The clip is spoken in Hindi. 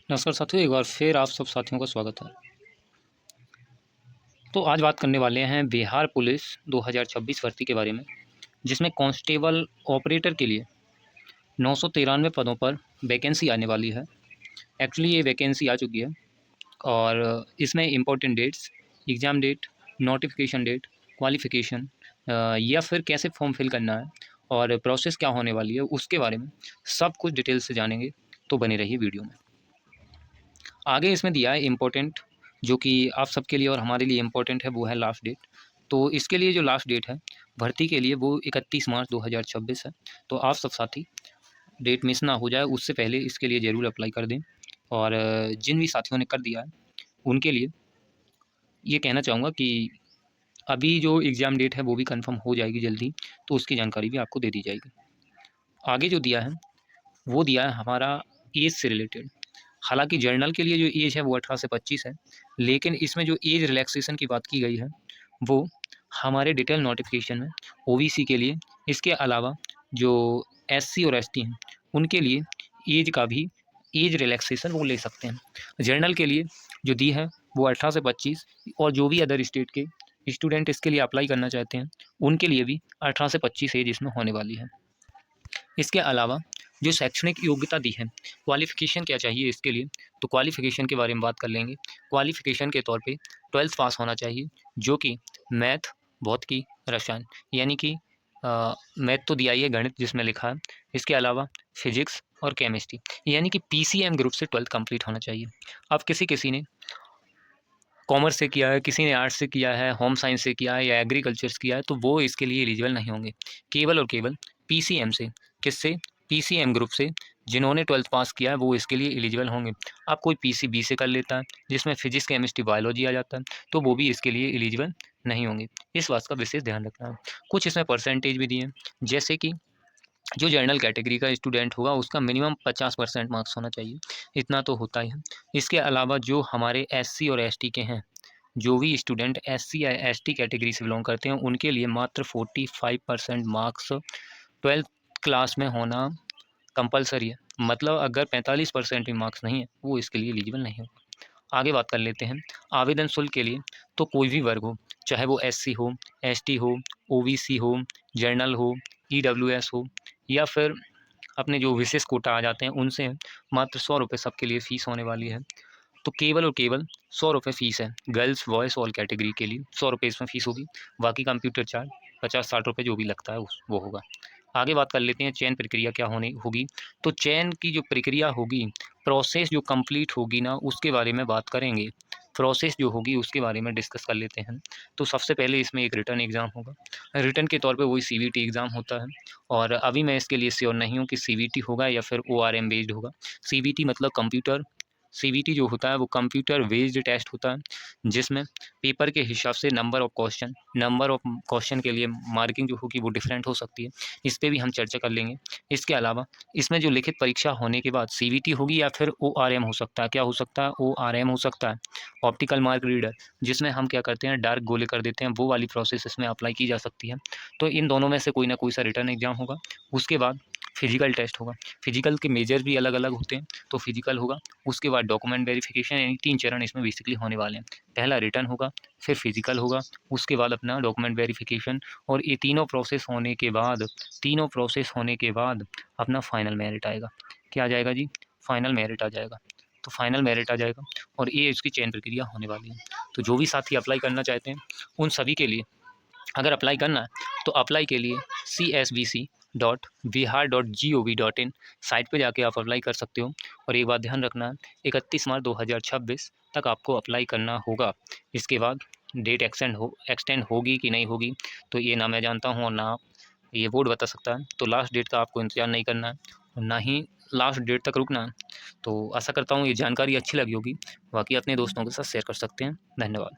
नमस्कार साथियों, एक बार फिर आप सब साथियों का स्वागत है। तो आज बात करने वाले हैं बिहार पुलिस 2026 भर्ती के बारे में, जिसमें कांस्टेबल ऑपरेटर के लिए 993 पदों पर वैकेंसी आने वाली है। एक्चुअली ये वैकेंसी आ चुकी है और इसमें important dates, exam date, notification date, qualification या फिर कैसे फॉर्म फिल करना है और प्रोसेस क्या होने वाली है, उसके बारे में सब कुछ डिटेल से जानेंगे। तो बने रहिए वीडियो में। आगे इसमें दिया है इम्पोर्टेंट, जो कि आप सबके लिए और हमारे लिए इम्पोर्टेंट है, वो है लास्ट डेट। तो इसके लिए जो लास्ट डेट है भर्ती के लिए वो 31 मार्च 2026 है। तो आप सब साथी डेट मिस ना हो जाए उससे पहले इसके लिए ज़रूर अप्लाई कर दें। और जिन भी साथियों ने कर दिया है उनके लिए ये कहना चाहूँगा कि अभी जो एग्ज़ाम डेट है वो भी कंफर्म हो जाएगी जल्दी, तो उसकी जानकारी भी आपको दे दी जाएगी। आगे जो दिया है वो दिया है हमारा एज से रिलेटेड। हालांकि जर्नल के लिए जो एज है वो 18 से 25 है, लेकिन इसमें जो एज रिलैक्सेशन की बात की गई है वो हमारे डिटेल नोटिफिकेशन में ओबीसी के लिए, इसके अलावा जो एससी और एसटी हैं उनके लिए एज का भी एज रिलैक्सेशन वो ले सकते हैं। जर्नल के लिए जो दी है वो 18 से 25, और जो भी अदर स्टेट के स्टूडेंट इसके लिए अप्लाई करना चाहते हैं उनके लिए भी 18 से 25 एज इसमें होने वाली है। इसके अलावा जो शैक्षणिक योग्यता दी है, क्वालिफ़िकेशन क्या चाहिए इसके लिए, तो क्वालिफ़िकेशन के बारे में बात कर लेंगे। क्वालिफ़िकेशन के तौर पे 12th पास होना चाहिए, जो कि मैथ, भौतिकी, रसायन, यानी कि मैथ तो दिया ही है, गणित जिसमें लिखा है। इसके अलावा फिजिक्स और केमिस्ट्री, यानी कि पीसीएम ग्रुप से 12th कंप्लीट होना चाहिए। अब किसी किसी ने कॉमर्स से किया है, किसी ने आर्ट्स से किया है, होम साइंस से किया है या एग्रीकल्चर से किया है, तो वो इसके लिए एलिजिबल नहीं होंगे। केवल और केवल पीसीएम से, किससे, पीसीएम ग्रुप से जिन्होंने 12th पास किया है वो इसके लिए एलिजिबल होंगे। अब कोई पीसीबी से कर लेता है जिसमें फिजिक्स, केमिस्ट्री, बायोलॉजी आ जाता है, तो वो भी इसके लिए एलिजिबल नहीं होंगे। इस बात का विशेष ध्यान रखना है। कुछ इसमें परसेंटेज भी दिए हैं, जैसे कि जो जनरल कैटेगरी का स्टूडेंट होगा उसका मिनिमम 50% मार्क्स होना चाहिए, इतना तो होता ही है। इसके अलावा जो हमारे एससी और एसटी के हैं, जो भी स्टूडेंट एससी या एसटी कैटेगरी से बिलोंग करते हैं उनके लिए मात्र 45% मार्क्स 12th क्लास में होना कंपलसरी है। मतलब अगर 45% भी मार्क्स नहीं है वो इसके लिए एलिजिबल नहीं होगा। आगे बात कर लेते हैं आवेदन शुल्क के लिए। तो कोई भी वर्ग हो, चाहे वो एससी हो, एसटी हो, ओबीसी हो, जर्नल हो, ईडब्ल्यूएस हो, या फिर अपने जो विशेष कोटा आ जाते हैं उनसे, मात्र 100 रुपये सबके लिए फ़ीस होने वाली है। तो केवल और केवल 100 रुपये फ़ीस है। गर्ल्स, बॉयज़ ऑल कैटेगरी के लिए 100 रुपये इसमें फ़ीस होगी। बाकी कंप्यूटर चार्ज 50-60 रुपये जो भी लगता है उस वो होगा। आगे बात कर लेते हैं चयन प्रक्रिया क्या होनी होगी। तो चयन की जो प्रक्रिया होगी, प्रोसेस जो कंप्लीट होगी ना, उसके बारे में बात करेंगे। प्रोसेस जो होगी उसके बारे में डिस्कस कर लेते हैं। तो सबसे पहले इसमें एक रिटन एग्ज़ाम होगा। रिटन के तौर पे वही सीबीटी एग्ज़ाम होता है, और अभी मैं इसके लिए श्योर नहीं हूँ कि सीबीटी होगा या फिर ओआरएम बेस्ड होगा। सीबीटी मतलब कंप्यूटर, सीबीटी जो होता है वो कंप्यूटर बेस्ड टेस्ट होता है, जिसमें पेपर के हिसाब से नंबर ऑफ क्वेश्चन के लिए मार्किंग जो होगी वो डिफरेंट हो सकती है। इस पे भी हम चर्चा कर लेंगे। इसके अलावा इसमें जो लिखित परीक्षा होने के बाद सीबीटी होगी या फिर ओआरएम हो सकता है। क्या हो सकता है? ओआरएम हो सकता है, ऑप्टिकल मार्क रीडर, जिसमें हम क्या करते हैं, डार्क गोले कर देते हैं, वो वाली प्रोसेस इसमें अप्लाई की जा सकती है। तो इन दोनों में से कोई ना कोई सा रिटर्न एग्जाम होगा। उसके बाद फिजिकल टेस्ट होगा। फिजिकल के मेजर भी अलग अलग होते हैं, तो फिजिकल होगा। उसके बाद डॉक्यूमेंट वेरिफिकेशन, यानी 3 चरण इसमें बेसिकली होने वाले हैं। पहला रिटर्न होगा, फिर फिजिकल होगा, उसके बाद अपना डॉक्यूमेंट वेरिफिकेशन, और ये तीनों प्रोसेस होने के बाद अपना फाइनल मेरिट आएगा। क्या आ जाएगा जी? फाइनल मेरिट आ जाएगा। तो फाइनल मेरिट आ जाएगा और ये इसकी चयन प्रक्रिया होने वाली है। तो जो भी साथी अप्लाई करना चाहते हैं उन सभी के लिए, अगर अप्लाई करना है तो अप्लाई के लिए csbc.bihar.gov.in साइट पे जाके आप अप्लाई कर सकते हो। और एक बात ध्यान रखना है, 31 मार्च 2026 तक आपको अप्लाई करना होगा। इसके बाद डेट एक्सटेंड होगी कि नहीं होगी तो ये ना मैं जानता हूँ और ना ये बोर्ड बता सकता है। तो लास्ट डेट का आपको इंतज़ार नहीं करना है और ना ही लास्ट डेट तक रुकना है। तो आशा करता हूँ ये जानकारी अच्छी लगी होगी। बाकी अपने दोस्तों के साथ शेयर कर सकते हैं। धन्यवाद।